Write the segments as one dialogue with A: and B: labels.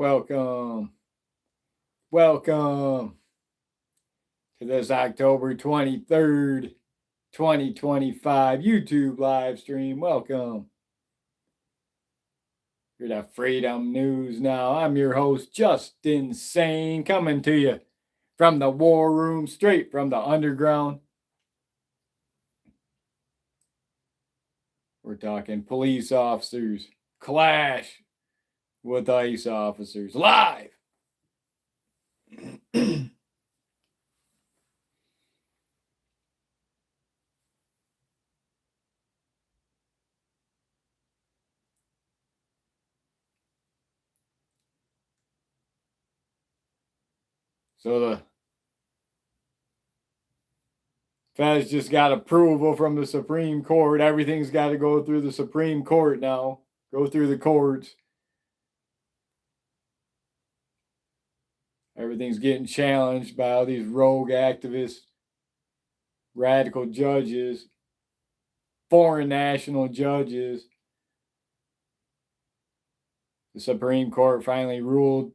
A: Welcome to this October 23rd, 2025 YouTube live stream. Welcome. You're the Freedom News now. I'm your host, Justin Sane, coming to you from the war room, straight from the underground. We're talking police officers clash with ICE officers live. So the Feds just got approval from the Supreme Court. Everything's got to go through the Supreme Court now. Go through the courts. Everything's getting challenged by all these rogue activists, radical judges, foreign national judges. The Supreme Court finally ruled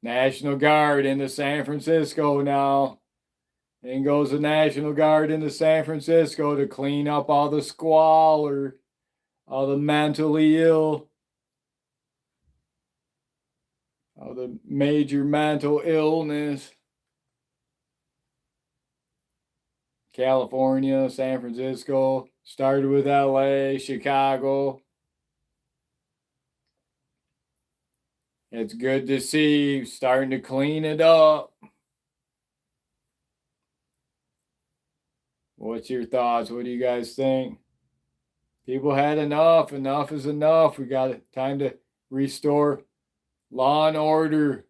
A: National Guard into San Francisco now. And goes the National Guard into San Francisco to clean up all the squalor, all the mentally ill, all the major mental illness. California, San Francisco, started with LA, Chicago. It's good to see starting to clean it up. What's your thoughts? What do you guys think? People had enough. Enough is enough. We got time to restore law and order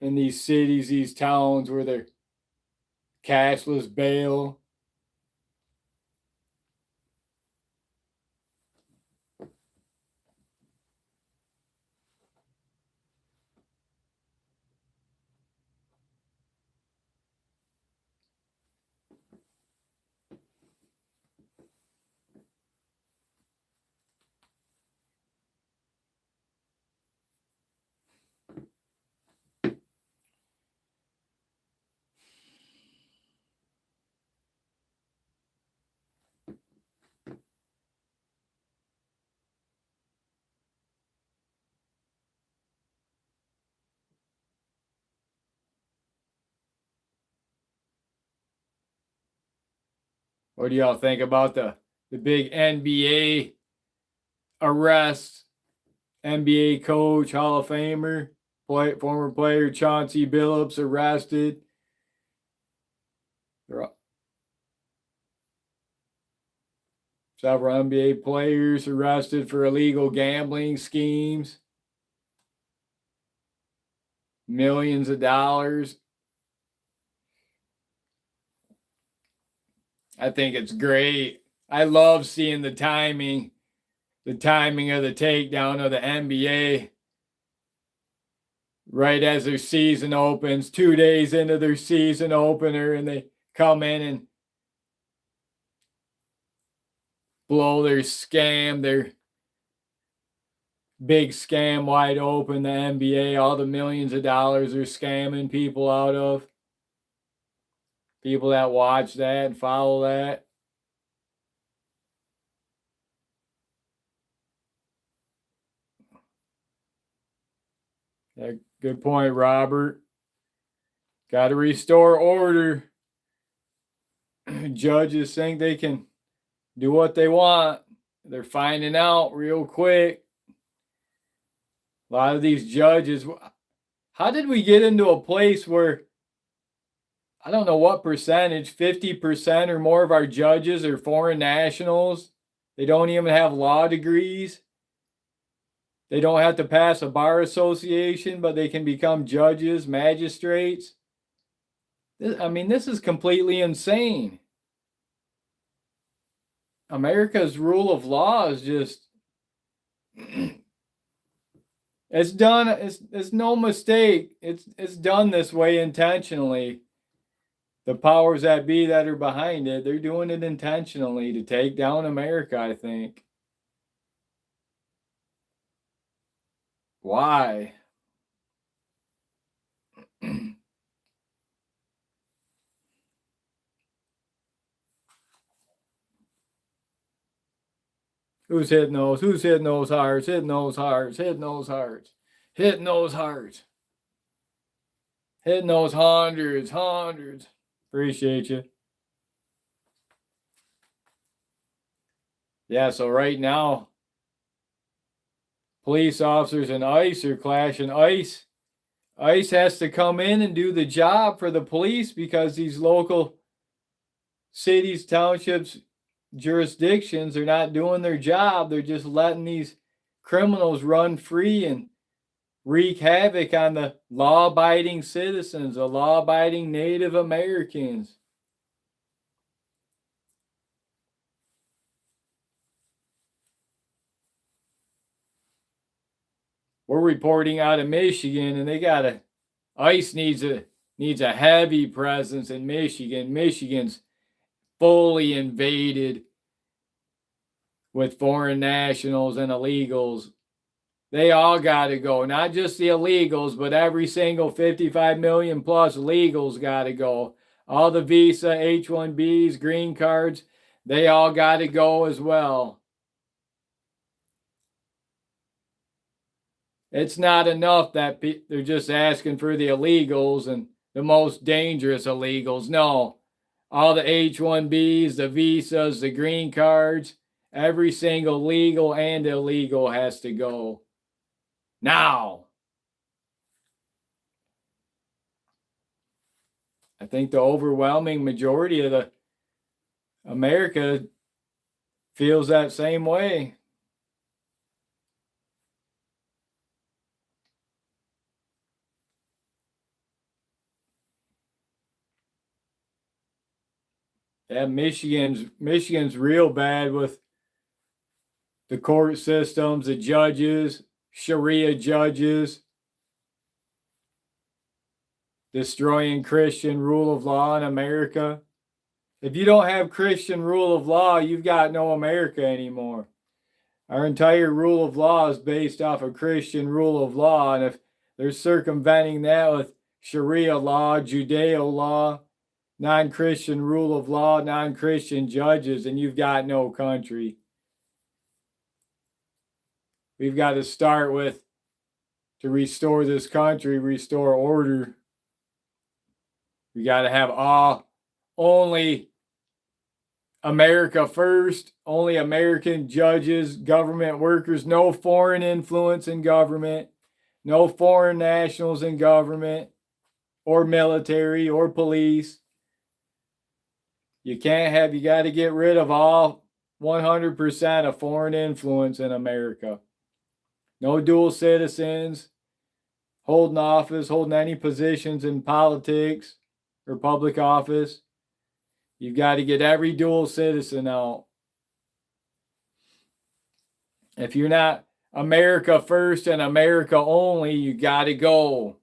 A: in these cities, these towns where they're cashless bail. What do y'all think about the big NBA arrest? NBA coach, Hall of Famer, former player Chauncey Billups arrested. Several NBA players arrested for illegal gambling schemes. Millions of dollars. I think it's great. I love seeing the timing of the takedown of the NBA right as their season opens, 2 days into their season opener, and they come in and blow their scam, their big scam wide open, the NBA, all the millions of dollars they're scamming people out of. People that watch that and follow that. Yeah, good point, Robert. Got to restore order. Judges think they can do what they want. They're finding out real quick. A lot of these judges, how did we get into a place where, I don't know what percentage, 50% or more of our judges are foreign nationals? They don't even have law degrees. They don't have to pass a bar association, but they can become judges, magistrates. This is completely insane. America's rule of law is just, it's done. It's no mistake. It's done this way intentionally. The powers that be that are behind it, they're doing it intentionally to take down America, I think. Why? Who's hitting those? Who's hitting those hearts? Hitting those hearts. Hitting those hearts. Hitting those hearts. Hitting those hundreds. Hundreds. Appreciate you. Yeah, so right now, police officers and ICE are clashing. ICE has to come in and do the job for the police because these local cities, townships, jurisdictions are not doing their job. They're just letting these criminals run free and wreak havoc on the law-abiding citizens, the law-abiding Native Americans. We're reporting out of Michigan, and ICE needs a heavy presence in Michigan. Michigan's fully invaded with foreign nationals and illegals. They all got to go. Not just the illegals, but every single 55 million plus legals got to go. All the visa, H-1Bs, green cards, they all got to go as well. It's not enough that they're just asking for the illegals and the most dangerous illegals. No, all the H-1Bs, the visas, the green cards, every single legal and illegal has to go. Now, I think the overwhelming majority of the America feels that same way. Yeah, Michigan's real bad with the court systems, the judges, Sharia judges, destroying Christian rule of law in America. If you don't have Christian rule of law, you've got no America anymore. Our entire rule of law is based off of Christian rule of law, and if they're circumventing that with Sharia law, Judeo law, non-Christian rule of law, non-Christian judges, and you've got no country. We've got to start with, to restore this country, restore order. We got to have only America first, only American judges, government workers, no foreign influence in government, no foreign nationals in government or military or police. You got to get rid of all 100% of foreign influence in America. No dual citizens holding office, holding any positions in politics or public office. You've got to get every dual citizen out. If you're not America first and America only, you got to go.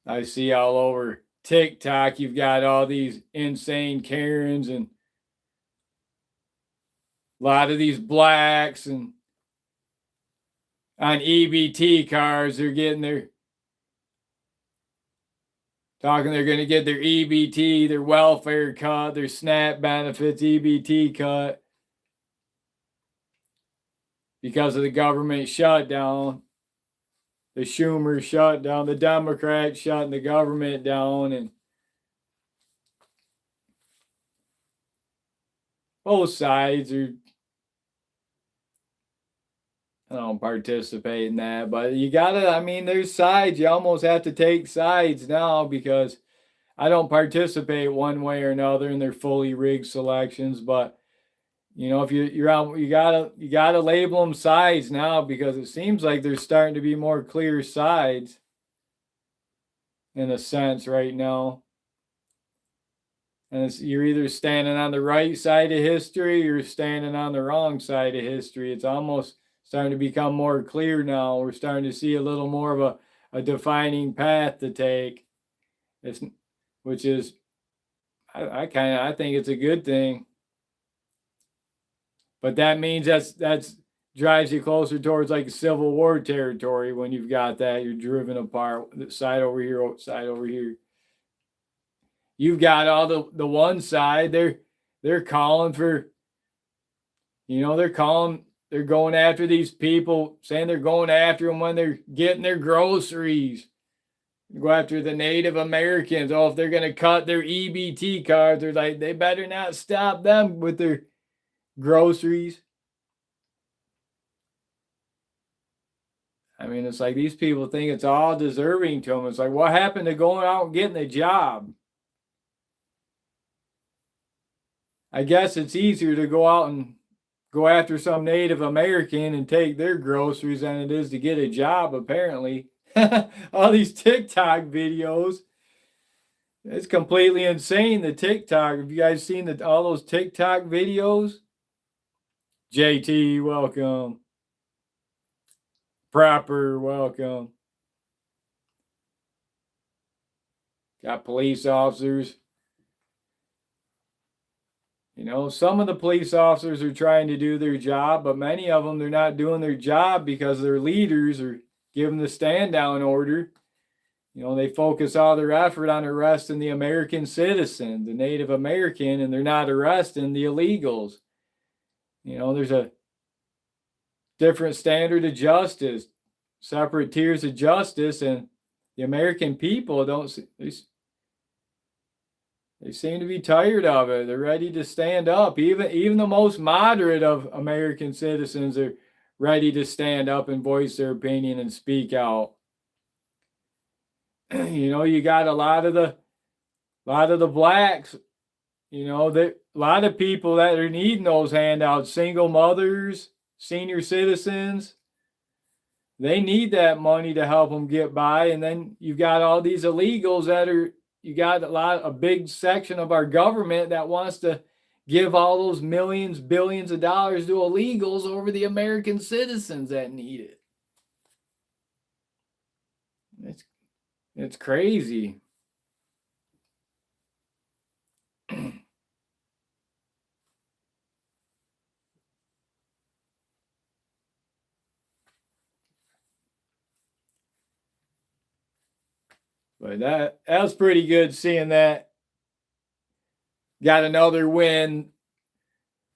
A: I see all over TikTok, you've got all these insane Karens and a lot of these blacks, and on EBT cards, they're going to get their EBT, their welfare cut, their SNAP benefits, EBT cut because of the government shutdown. The Schumer shutdown, the Democrats shutting the government down, and both sides are, I don't participate in that, but there's sides. You almost have to take sides now because I don't participate one way or another in their fully rigged selections. But if you're out, you gotta label them sides now because it seems like there's starting to be more clear sides in a sense right now. And you're either standing on the right side of history or you're standing on the wrong side of history. It's almost starting to become more clear now. We're starting to see a little more of a defining path to take. It's, which is, I think it's a good thing. But that means that's drives you closer towards like Civil War territory when you've got that. You're driven apart, side over here, side over here. You've got all the one side, they're calling for, they're going after these people, saying they're going after them when they're getting their groceries. Go after the Native Americans. Oh, if they're going to cut their EBT cards, they're like, they better not stop them with their groceries. I mean, it's like these people think it's all deserving to them. It's like, what happened to going out and getting a job? I guess it's easier to go out and go after some Native American and take their groceries than it is to get a job, apparently. All these TikTok videos. It's completely insane, the TikTok. Have you guys seen all those TikTok videos? JT, welcome. Proper, welcome. Got police officers. Some of the police officers are trying to do their job, but many of them, they're not doing their job because their leaders are giving the stand down order. They focus all their effort on arresting the American citizen, the Native American, and they're not arresting the illegals. There's a different standard of justice, separate tiers of justice, and the American people they seem to be tired of it. They're ready to stand up. Even the most moderate of American citizens are ready to stand up and voice their opinion and speak out. You got a lot of the blacks, a lot of people that are needing those handouts, single mothers, senior citizens. They need that money to help them get by. And then you've got all these illegals you got a big section of our government that wants to give all those millions, billions of dollars to illegals over the American citizens that need it. It's crazy. But that was pretty good seeing that. Got another win.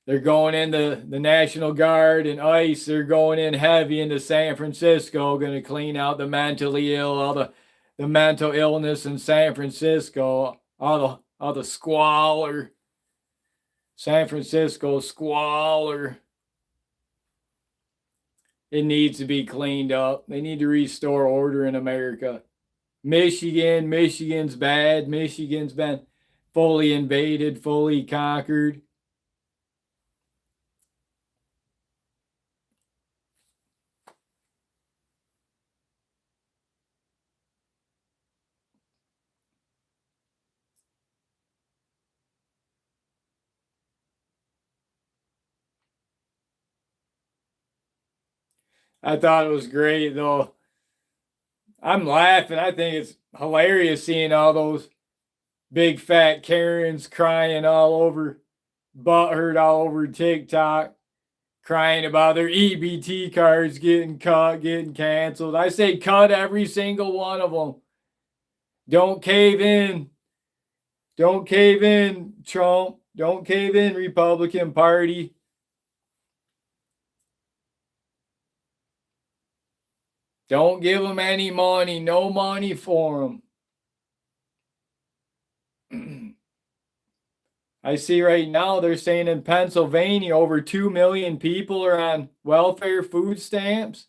A: They're going into the National Guard and ICE. They're going in heavy into San Francisco, going to clean out the mentally ill, all the mental illness in San Francisco, all the squalor. San Francisco squalor. It needs to be cleaned up. They need to restore order in America. Michigan's bad. Michigan's been fully invaded, fully conquered. I thought it was great, though. I'm laughing. I think it's hilarious seeing all those big fat Karens crying all over, butthurt all over TikTok, crying about their EBT cards getting cut, getting canceled. I say cut every single one of them. Don't cave in. Don't cave in, Trump. Don't cave in, Republican Party. Don't give them any money. No money for them. I see right now they're saying in Pennsylvania over 2 million people are on welfare food stamps.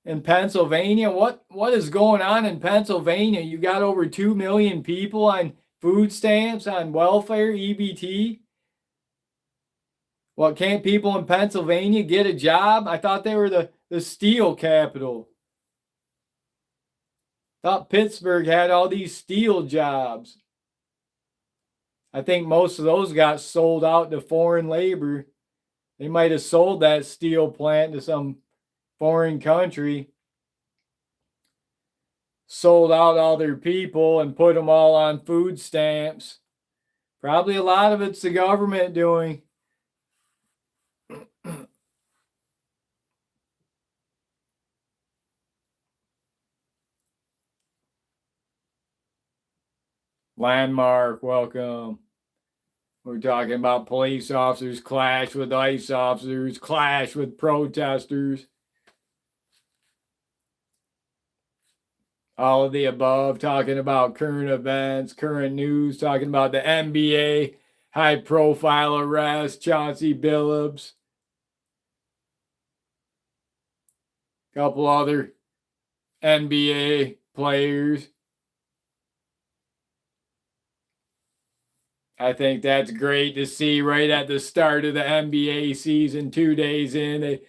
A: In Pennsylvania, what is going on in Pennsylvania? You got over 2 million people on food stamps, on welfare, EBT. What, can't people in Pennsylvania get a job? I thought they were the steel capital. Thought Pittsburgh had all these steel jobs. I think most of those got sold out to foreign labor. They might have sold that steel plant to some foreign country, sold out all their people and put them all on food stamps. Probably a lot of it's the government doing. Landmark, welcome. We're talking about police officers clash with ICE officers, clash with protesters. All of the above, talking about current events, current news, talking about the NBA, high profile arrest, Chauncey Billups, a couple other NBA players. I think that's great to see right at the start of the NBA season, 2 days in. They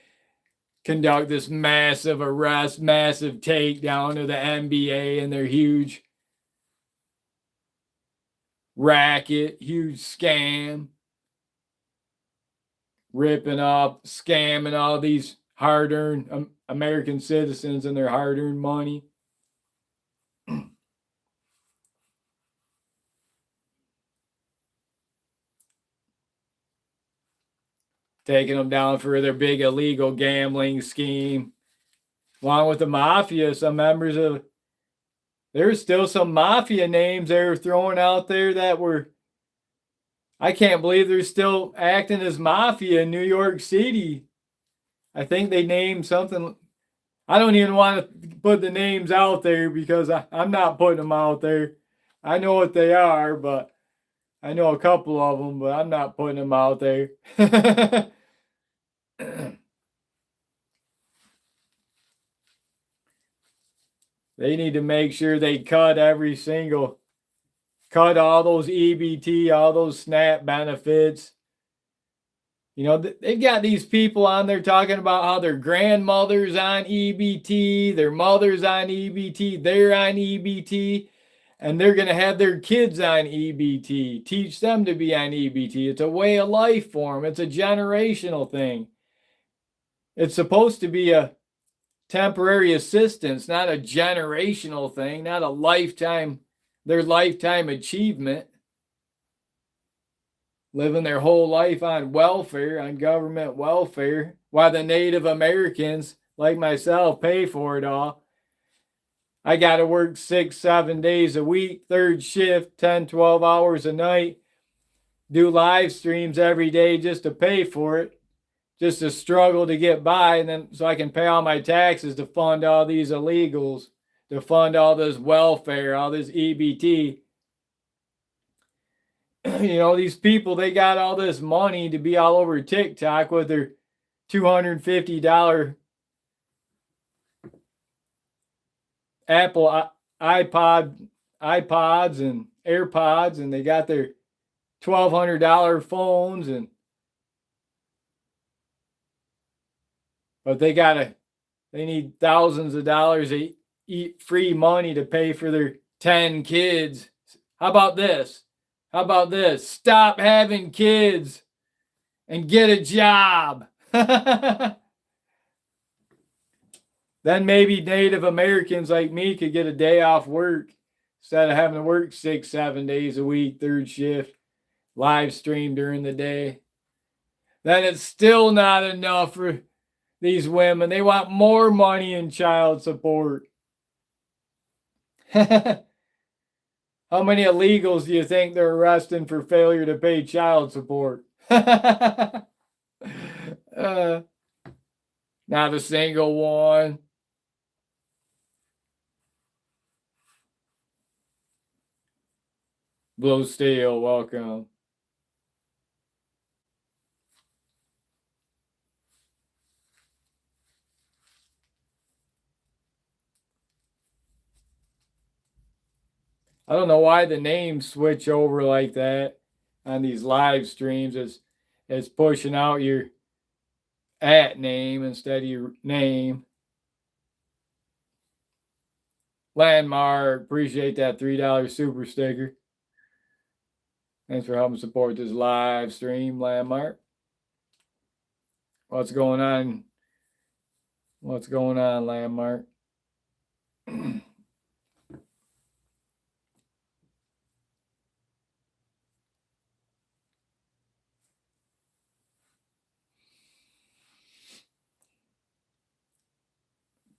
A: conduct this massive arrest, massive takedown of the NBA and their huge racket, huge scam, ripping off, scamming all these hard-earned American citizens and their hard-earned money. Taking them down for their big illegal gambling scheme. Along with the mafia, some members of, there's still some mafia names they were throwing out there that were, I can't believe they're still acting as mafia in New York City. I think they named something, I don't even want to put the names out there because I'm not putting them out there. I know what they are, but I know a couple of them, but I'm not putting them out there. They need to make sure they cut all those EBT, all those SNAP benefits. You know, they've got these people on there talking about how their grandmother's on EBT, their mother's on EBT, they're on EBT, and they're going to have their kids on EBT, teach them to be on EBT. It's a way of life for them. It's a generational thing. It's supposed to be a temporary assistance, not a generational thing, not a lifetime, their lifetime achievement. Living their whole life on welfare, on government welfare, while the Native Americans, like myself, pay for it all. I got to work 6, 7 days a week, third shift, 10, 12 hours a night, do live streams every day just to pay for it, just to struggle to get by, and then so I can pay all my taxes to fund all these illegals, to fund all this welfare, all this EBT. You know, these people, they got all this money to be all over TikTok with their $250 Apple iPods and AirPods, and they got their $1,200 phones, but they need thousands of dollars to eat free money to pay for their 10 kids. How about this? Stop having kids and get a job. Then maybe Native Americans like me could get a day off work instead of having to work 6, 7 days a week, third shift, live stream during the day. Then it's still not enough for these women. They want more money in child support. How many illegals do you think they're arresting for failure to pay child support? Not a single one. Blue Steel, welcome. I don't know why the names switch over like that on these live streams. It's pushing out your at name instead of your name. Landmark, appreciate that $3 super sticker. Thanks for helping support this live stream, Landmark. What's going on? What's going on, Landmark?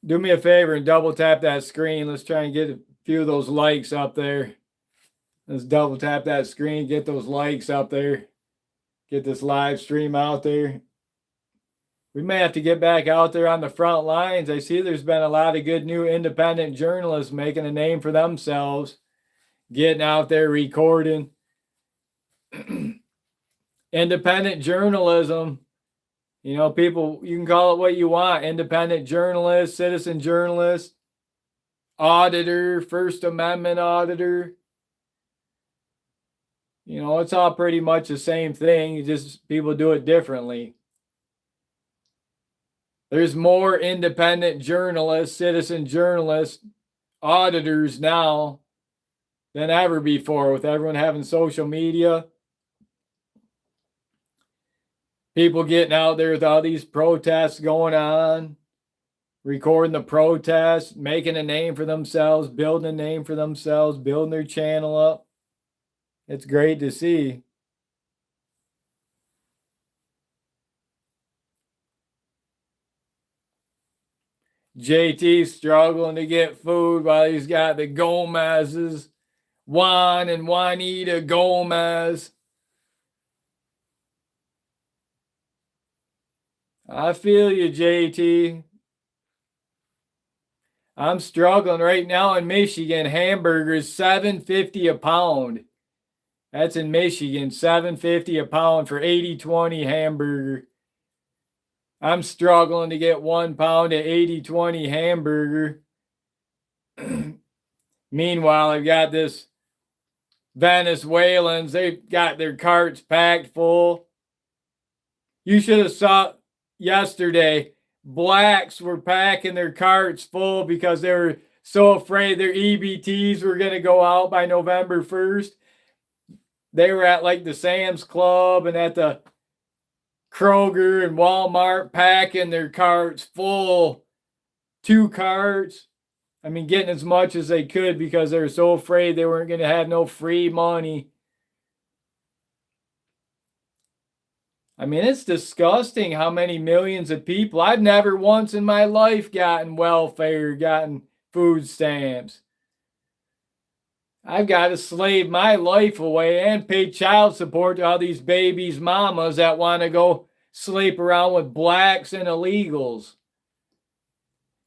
A: Do me a favor and double tap that screen. Let's try and get a few of those likes up there. Let's double tap that screen, get those likes up there. Get this live stream out there. We may have to get back out there on the front lines. I see there's been a lot of good new independent journalists making a name for themselves, getting out there recording. Independent journalism, you know, people, you can call it what you want. Independent journalist, citizen journalist, auditor, First Amendment auditor. You know, it's all pretty much the same thing. Just people do it differently. There's more independent journalists, citizen journalists, auditors now than ever before, with everyone having social media. People getting out there with all these protests going on, recording the protests, making a name for themselves, building a name for themselves, building their channel up. It's great to see. JT struggling to get food while he's got the Gomez's, Juan and Juanita Gomez. I feel you, JT. I'm struggling right now in Michigan. Hamburgers $7.50 a pound. That's in Michigan, $7.50 a pound for 80-20 hamburger. I'm struggling to get 1 pound of 80-20 hamburger. Meanwhile, I've got this Venezuelans. They've got their carts packed full. You should have saw yesterday. Blacks were packing their carts full because they were so afraid their EBTs were going to go out by November 1st. They were at like the Sam's Club and at the Kroger and Walmart packing their carts full. 2 carts. I mean, getting as much as they could because they were so afraid they weren't going to have no free money. I mean, it's disgusting how many millions of people. I've never once in my life gotten welfare, gotten food stamps. I've got to slave my life away and pay child support to all these babies' mamas that want to go sleep around with blacks and illegals,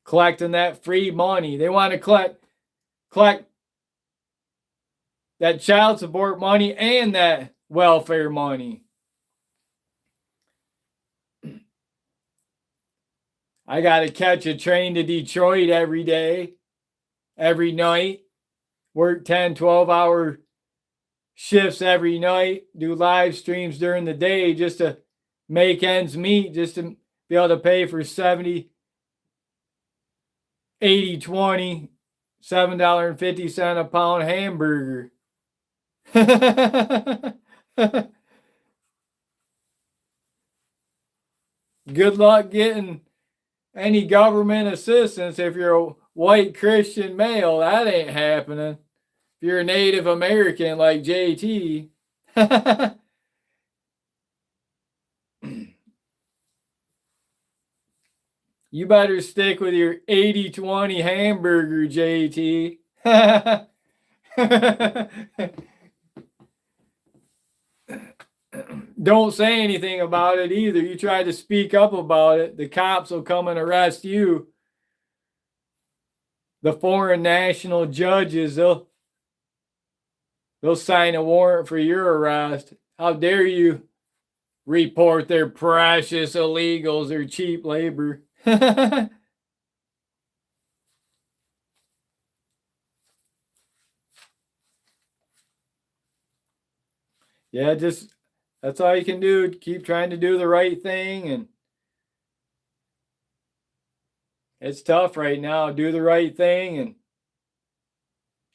A: collecting that free money. They want to collect that child support money and that welfare money. I got to catch a train to Detroit every day, every night. Work 10, 12-hour shifts every night, do live streams during the day just to make ends meet, just to be able to pay for 70, 80, 20, $7.50 a pound hamburger. Good luck getting any government assistance if you're a white Christian male. That ain't happening. If you're a Native American like JT, you better stick with your 80-20 hamburger, JT. Don't say anything about it either. You try to speak up about it, the cops will come and arrest you. The foreign national judges, they'll sign a warrant for your arrest. How dare you report their precious illegals or cheap labor? Yeah, just that's all you can do. Keep trying to do the right thing, and it's tough right now. Do the right thing and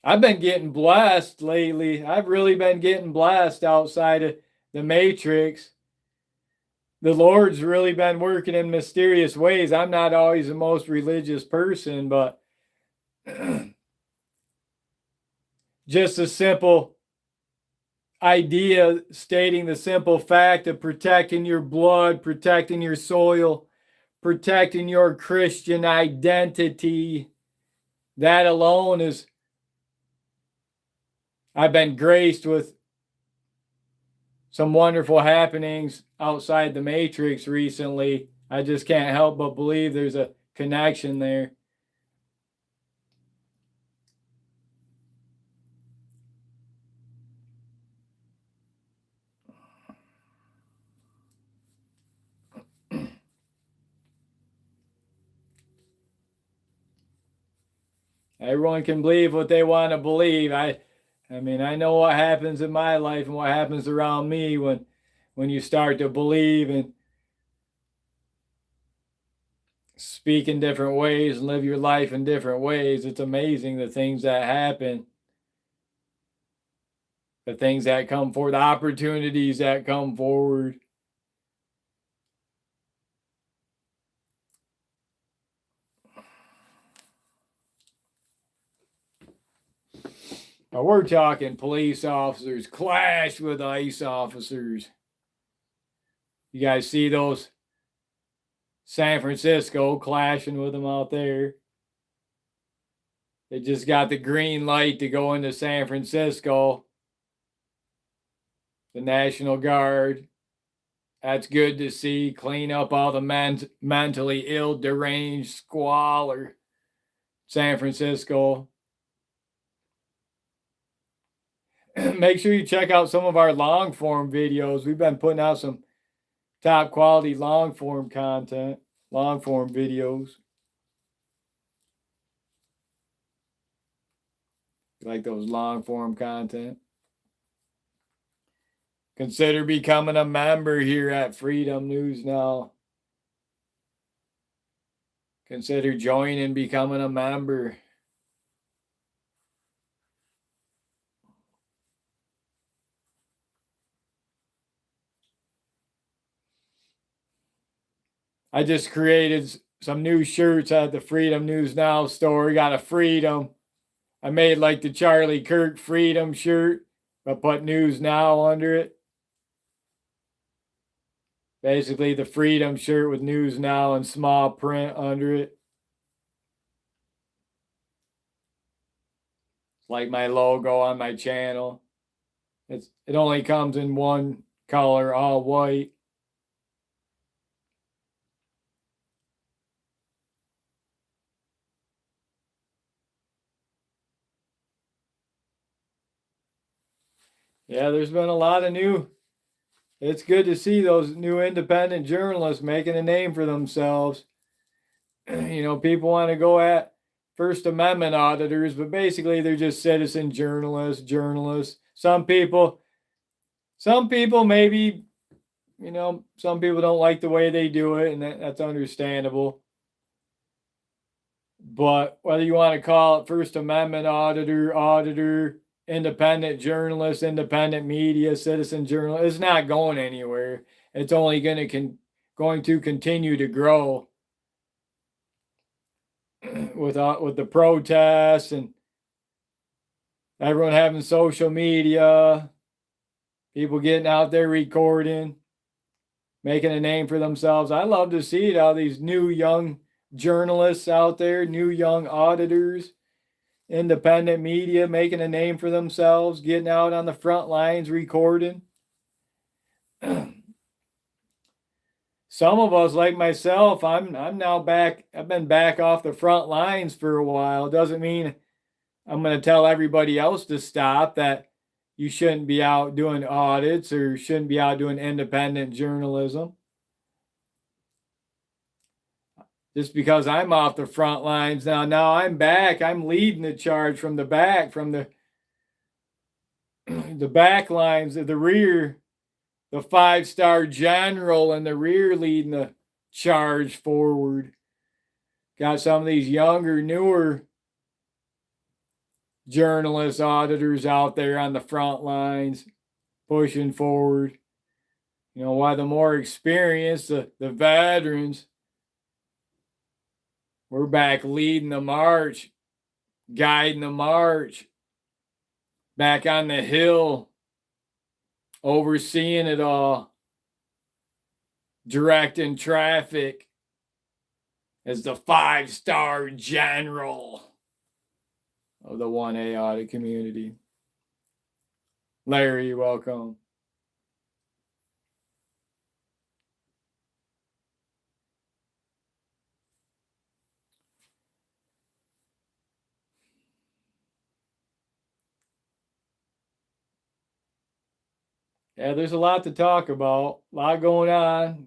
A: I've been getting blessed lately. I've really been getting blessed outside of the matrix. The Lord's really been working in mysterious ways. I'm not always the most religious person, but just a simple idea stating the simple fact of protecting your blood, protecting your soil, protecting your Christian identity. That alone is, I've been graced with some wonderful happenings outside the matrix recently. I just can't help but believe there's a connection there. Everyone can believe what they want to believe. I mean, I know what happens in my life and what happens around me when you start to believe and speak in different ways and live your life in different ways. It's amazing the things that happen, the things that come forward, the opportunities that come forward. Now we're talking police officers clash with ICE officers. You guys see those? San Francisco clashing with them out there. They just got the green light to go into San Francisco. The National Guard. That's good to see. Clean up all the mentally ill, deranged squalor. San Francisco. Make sure you check out some of our long form videos. We've been putting out some top quality long form content, long form videos. Like those long form content. Consider becoming a member here at Freedom News Now. Consider joining, becoming a member. I just created some new shirts at the Freedom News Now store. We got a Freedom. I made like the Charlie Kirk Freedom shirt, but put News Now under it. Basically, the Freedom shirt with News Now in small print under it. It's like my logo on my channel. It only comes in one color, all white. Yeah, there's been a lot of new. It's good to see those new independent journalists making a name for themselves. You know, people want to go at First Amendment auditors, but basically they're just citizen journalists. Some people maybe, you know, some people don't like the way they do it, and that's understandable. But whether you want to call it First Amendment auditor, independent journalist, independent media, citizen journalist, it's not going anywhere. It's only going to continue to grow with the protests and everyone having social media, people getting out there recording, making a name for themselves. I love to see it, all these new young journalists out there, new young auditors, independent media making a name for themselves, getting out on the front lines, recording. Some of us, like myself, I'm now back. I've been back off the front lines for a while. Doesn't mean I'm going to tell everybody else to stop, that you shouldn't be out doing audits or shouldn't be out doing independent journalism. Just because I'm off the front lines now I'm back. I'm leading the charge from the back, from the back lines of the rear. The 5-star general in the rear leading the charge forward. Got some of these younger, newer journalists, auditors out there on the front lines pushing forward. You know, why the more experienced, the veterans, we're back leading the march, guiding the march, back on the hill, overseeing it all, directing traffic as the 5-star general of the 1A audit community. Larry, welcome. Yeah, there's a lot to talk about. A lot going on.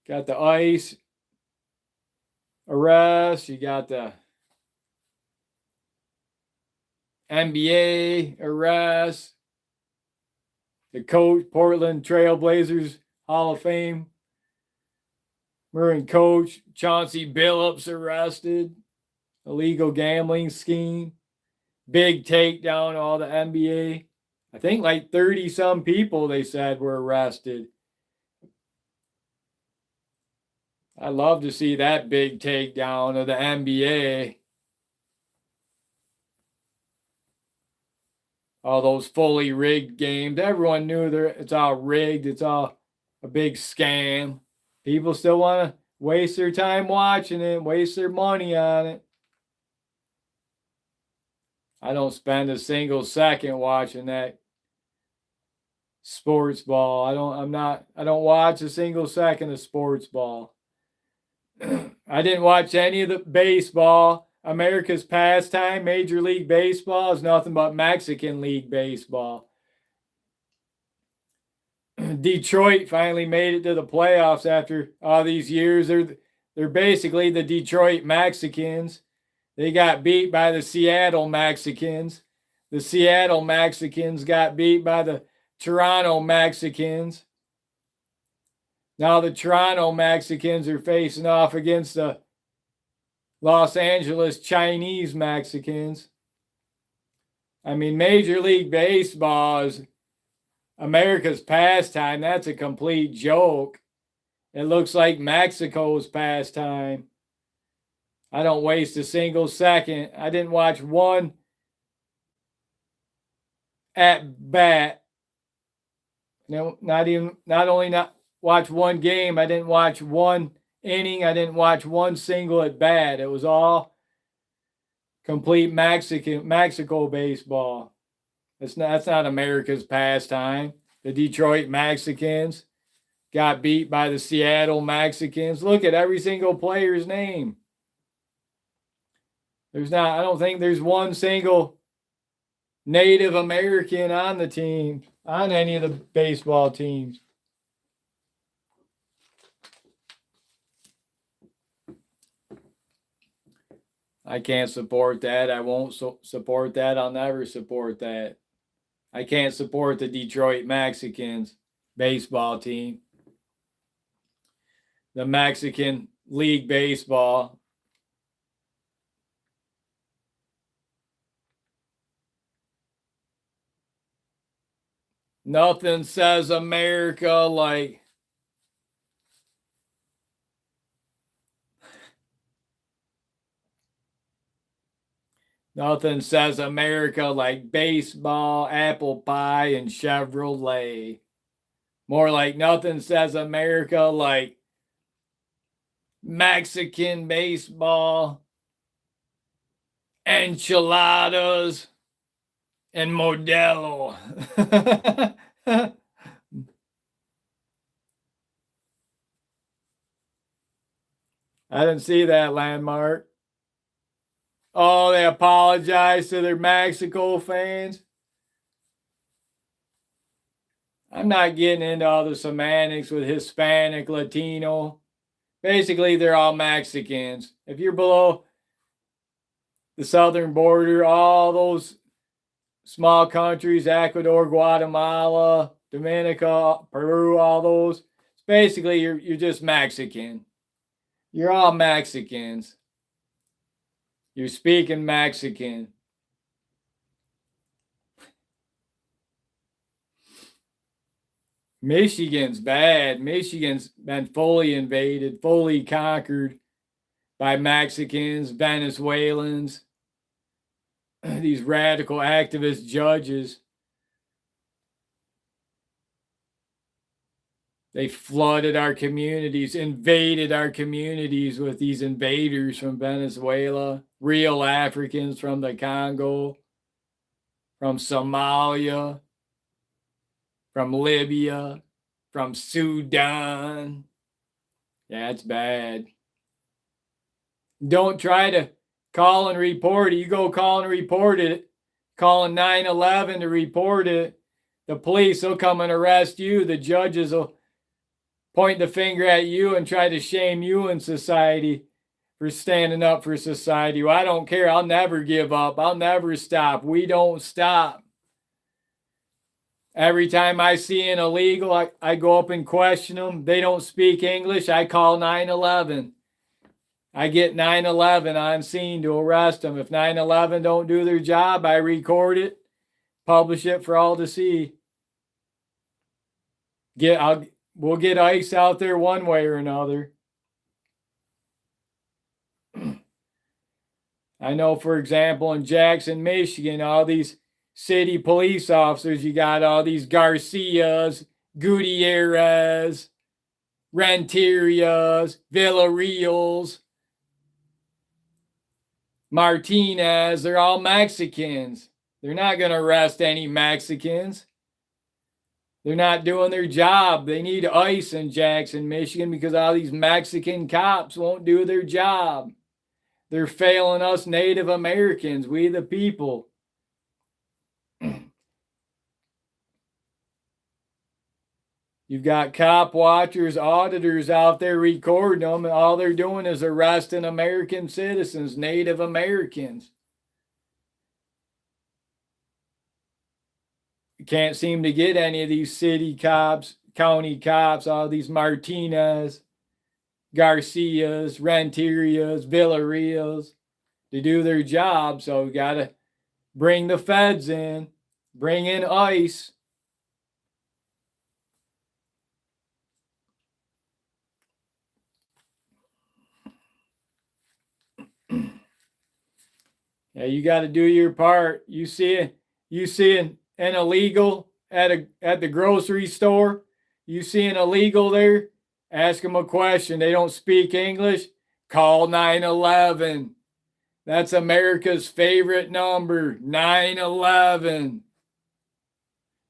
A: Got the ICE arrest. You got the NBA arrest. The coach, Portland Trail Blazers Hall of Fame. Marine coach Chauncey Billups arrested. Illegal gambling scheme. Big takedown all the NBA. I think like 30 some people they said were arrested. I love to see that big takedown of the NBA. All those fully rigged games. Everyone knew it's all rigged. It's all a big scam. People still want to waste their time watching it, waste their money on it. I don't spend a single second watching that sports ball. I don't watch a single second of sports ball. I didn't watch any of the baseball. America's pastime, Major League Baseball, is nothing but Mexican League Baseball. Detroit finally made it to the playoffs after all these years. They're basically the Detroit Mexicans. They got beat by the Seattle Mexicans. The Seattle Mexicans got beat by the Toronto Mexicans. Now the Toronto Mexicans are facing off against the Los Angeles Chinese Mexicans. I mean, Major League Baseball is America's pastime. That's a complete joke. It looks like Mexico's pastime. I don't waste a single second. I didn't watch one at bat. No, not only not watch one game, I didn't watch one inning. I didn't watch one single at bat. It was all complete Mexico baseball. That's not America's pastime. The Detroit Mexicans got beat by the Seattle Mexicans. Look at every single player's name. I don't think there's one single Native American on the team, on any of the baseball teams. I can't support that. I won't support that. I'll never support that. I can't support the Detroit Mexicans baseball team. The Mexican League Baseball. Nothing says America like nothing says America like baseball, apple pie, and Chevrolet. More like nothing says America like Mexican baseball, enchiladas, and Modelo. I didn't see that, Landmark. Oh, they apologize to their Mexico fans. I'm not getting into all the semantics with Hispanic, Latino. Basically, they're all Mexicans. If you're below the southern border, all those small countries, Ecuador, Guatemala, Dominica, Peru, all those, basically you're just Mexican. You're all Mexicans. You're speaking Mexican. Michigan's bad. Michigan's been fully invaded, fully conquered by Mexicans, Venezuelans, these radical activist judges. They flooded our communities, invaded our communities with these invaders from Venezuela, real Africans from the Congo, from Somalia, from Libya, from Sudan. Yeah, it's bad. Don't try to call and report it. You go call and report it, calling 911 to report it. The police will come and arrest you. The judges will point the finger at you and try to shame you in society for standing up for society. Well, I don't care. I'll never give up. I'll never stop. We don't stop. Every time I see an illegal, I go up and question them. They don't speak English. I call 911. I get 911 on scene to arrest them. If 911 don't do their job, I record it, publish it for all to see. We'll get ICE out there one way or another. I know, for example, in Jackson, Michigan, all these city police officers, you got all these Garcias, Gutierrez, Renterias, Villarreals, Martinez. They're all Mexicans. They're not going to arrest any Mexicans. They're not doing their job. They need ICE in Jackson, Michigan, because all these Mexican cops won't do their job. They're failing us Native Americans, we the people. You've got cop watchers, auditors out there recording them, and all they're doing is arresting American citizens, Native Americans. You can't seem to get any of these city cops, county cops, all these Martinez, Garcias, Renterias, Villarreals to do their job. So we got to bring the feds in, bring in ICE. Yeah, you got to do your part. You see an illegal at the grocery store. You see an illegal there, ask them a question. They don't speak English, call 911. That's America's favorite number, 911.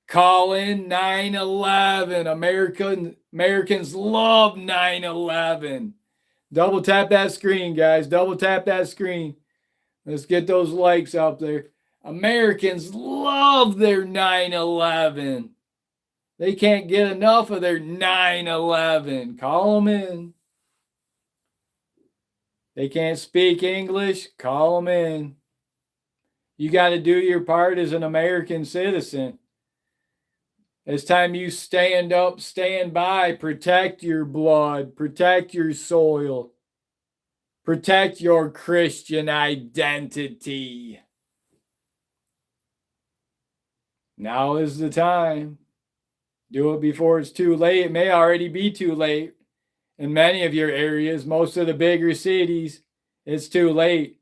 A: Call in 911. Americans love 911. Double tap that screen, guys. Double tap that screen. Let's get those likes up there. Americans love their 911. They can't get enough of their 911. Call them in. They can't speak English. Call them in. You got to do your part as an American citizen. It's time you stand up, stand by, protect your blood, protect your soil, protect your Christian identity. Now is the time. Do it before it's too late. It may already be too late. In many of your areas, most of the bigger cities, it's too late.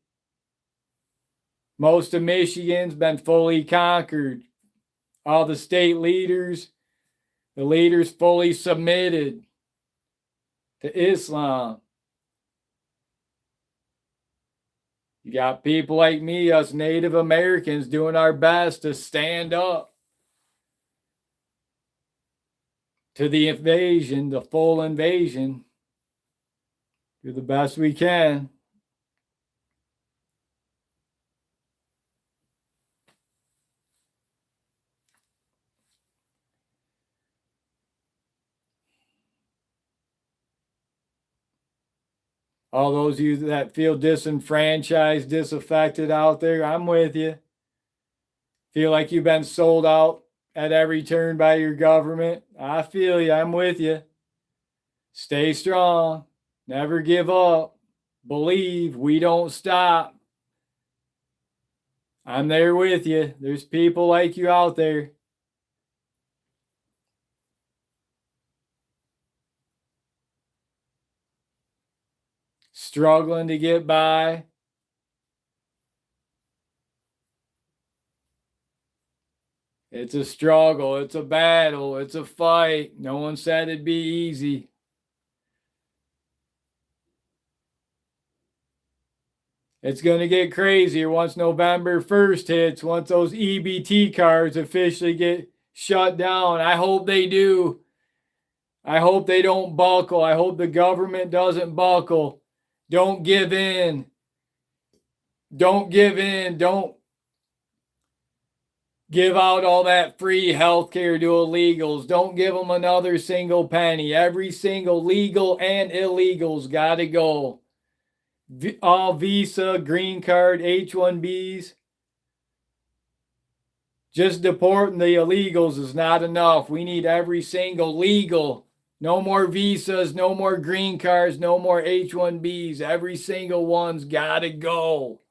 A: Most of Michigan's been fully conquered. All the state leaders, the leaders fully submitted to Islam. You got people like me, us Native Americans, doing our best to stand up to the invasion, the full invasion. Do the best we can. All those of you that feel disenfranchised, disaffected out there, I'm with you. Feel like you've been sold out at every turn by your government. I feel you. I'm with you. Stay strong. Never give up. Believe. We don't stop. I'm there with you. There's people like you out there. Struggling to get by. It's a struggle. It's a battle. It's a fight. No one said it'd be easy. It's going to get crazier once November 1st hits, once those EBT cards officially get shut down. I hope they do. I hope they don't buckle. I hope the government doesn't buckle. Don't give in. Don't give in. Don't give out all that free health care to illegals. Don't give them another single penny. Every single legal and illegals got to go. All visa, green card, H-1Bs. Just deporting the illegals is not enough. We need every single legal. No more visas, no more green cards, no more H-1Bs. Every single one's got to go.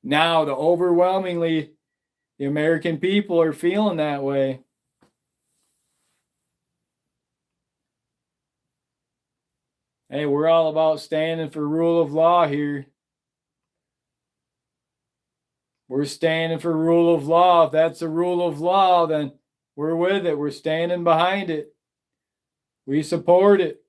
A: Now, overwhelmingly, the American people are feeling that way. Hey, we're all about standing for rule of law here. We're standing for rule of law. If that's the rule of law, then we're with it. We're standing behind it. We support it.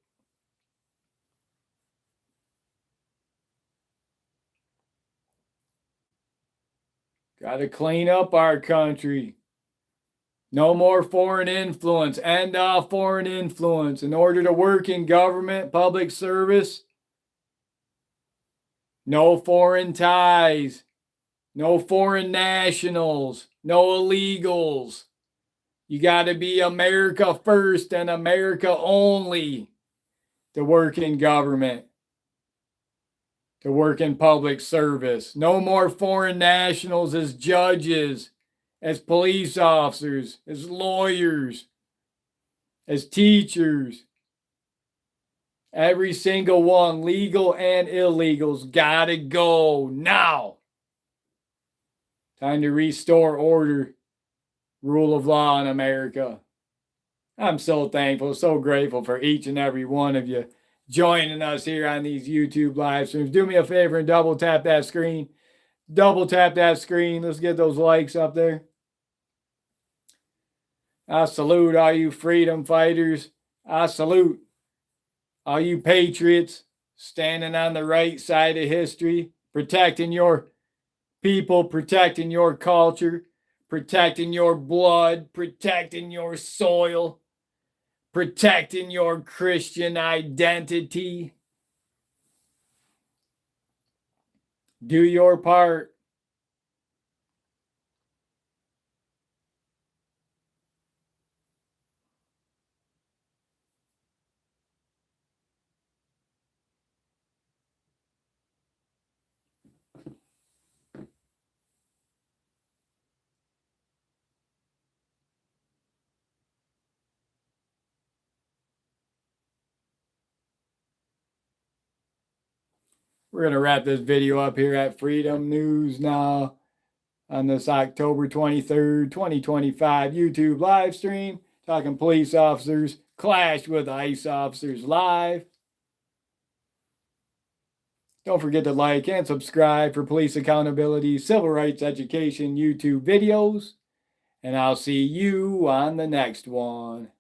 A: Got to clean up our country. No more foreign influence. End off foreign influence. In order to work in government, public service, no foreign ties. No foreign nationals. No illegals. You got to be America first and America only to work in government, to work in public service. No more foreign nationals as judges, as police officers, as lawyers, as teachers. Every single one, legal and illegals, gotta go now. Time to restore order, rule of law in America. I'm so thankful, so grateful for each and every one of you joining us here on these YouTube live streams. Do me a favor and double tap that screen. Double tap that screen. Let's get those likes up there. I salute all you freedom fighters. I salute all you patriots standing on the right side of history, protecting your people, protecting your culture, protecting your blood, protecting your soil, protecting your Christian identity. Do your part. We're going to wrap this video up here at Freedom News Now on this October 23rd, 2025 YouTube live stream, talking police officers clash with ICE officers live. Don't forget to like and subscribe for police accountability, civil rights education YouTube videos, and I'll see you on the next one.